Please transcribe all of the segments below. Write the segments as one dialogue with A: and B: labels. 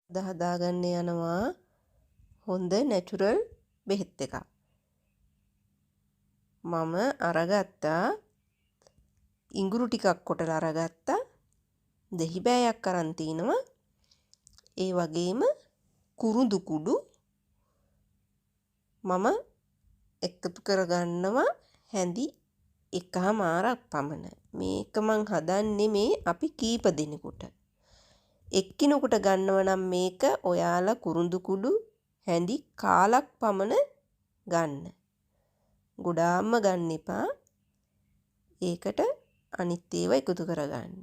A: හදාගන්න යනවා හොඳ නැචුරල් බෙහෙත් එකක්. මම අරගත්තා ඉඟුරු ටිකක් කොටලා අරගත්තා. දෙහි බෑයක් අරන් තිනවා. ඒ වගේම කුරුඳු කුඩු මම එකතු කරගන්නවා හැඳි එකමාරක් පමණ. මේක මං හදන්නේ මේ අපි කීප දෙනෙකුට. එක්කිනෙකුට ගන්නව නම් මේක ඔයාලා කුරුඳු කුඩු හැඳි කාලක් පමණ ගන්න. ගොඩාක්ම ගන්න එපා. ඒකට අනිත් ඒවා එකතු කරගන්න.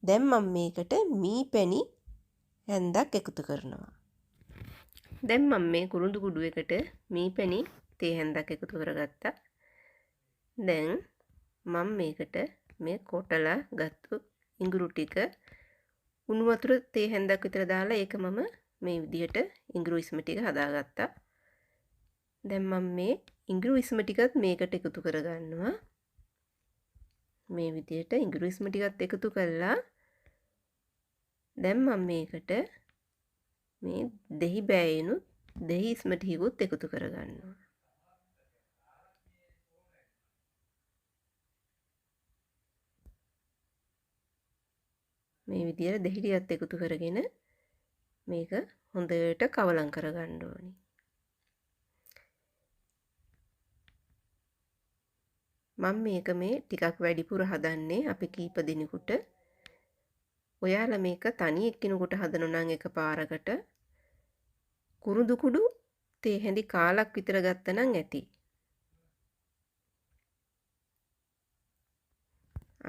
A: දැන් මම මේකට මී පැණි හැන්දක් එකතු කරනවා. දැන් මම මේ කුරුඳු කුඩු එකට මී පැණි තේ හැන්දක් එකතු කරගත්තා. දැන් මම මේකට මේ කොටලා ගත්තු ඉඟුරු ටික උණු වතුර තේ හැන්දක් විතර දාලා ඒක මම මේ විදිහට ඉඟුරු ඉස්ම ටික හදාගත්තා. දැන් මම මේ ඉඟුරු ඉස්ම ටිකත් මේකට එකතු කරගන්නවා. මේ විදිහට ඉඟුරු ඉස්ම ටිකත් එකතු කළා. දැන් මම මේකට මේ දෙහි බෑයෙනු දෙහි ඉස්ම ටිකකුත් එකතු කරගන්නවා. මේ විදිහට දෙහි ටිකත් එකතු කරගෙන මේක හොඳට කවලම් කරගන්න ඕනි. මම මේක මේ ටිකක් වැඩිපුර හදන්නේ අපි කීප දිනෙකට. ඔයාලා මේක තනි එක්කිනෙකුට හදනවා නම් එකපාරකට කුරුඳු කුඩු තේ හැඳි කාලක් විතර ගත්තනම් ඇති.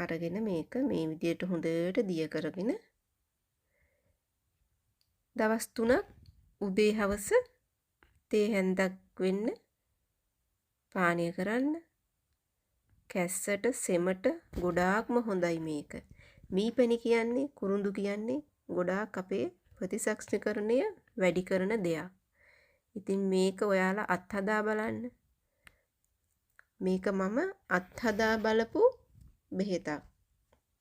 A: අරගෙන මේක මේ විදිහට හොඳට දිය කරගෙන දවස් 3ක් උදේ හවස තේ හැන්දක් වෙන්න පානය කරන්න. කැස්සට සෙමට ගොඩාක්ම හොඳයි මේක. මීපැණි කියන්නේ කුරුඳු කියන්නේ ගොඩාක් අපේ ප්‍රතිසංස්කරණය වැඩි කරන දෙයක්. ඉතින් මේක ඔයාලා අත්හදා බලන්න. මේක මම අත්හදා බලපු බෙහෙතක්.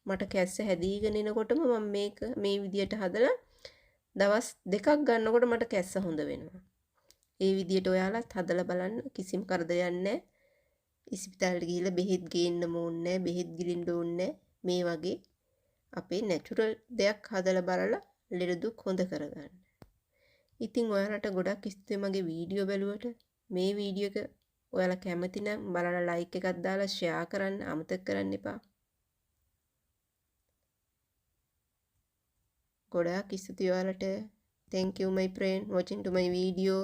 A: මට කැස්ස හැදීගෙන එනකොටම මම මේක මේ විදියට හදලා දවස් 2ක් ගන්නකොට මට කැස්ස හොඳ වෙනවා. ඒ විදියට ඔයාලත් හදලා බලන්න. කිසිම කරදරයක් නැහැ. ඉස්පිතාලෙට ගිහිල්ලා බෙහෙත් ගේන්න ඕනේ නැහැ. බෙහෙත් ගිලින්න ඕනේ නැහැ. මේ වගේ අපේ නැචරල් දෙයක් හදලා බලලා ලෙඩ දුක් හොඳ කරගන්න. ඉතින් ඔයාලට ගොඩක් ස්තුතියි මගේ වීඩියෝ බැලුවට. මේ වීඩියෝ එක ඔයාලා කැමති නම් බලලා ලයික් එකක් දාලා ෂෙයා කරන්න අමතක කරන්න එපා. ගොඩාක් ස්තුතියි ඔයාලට. Thank you my friend watching to my video.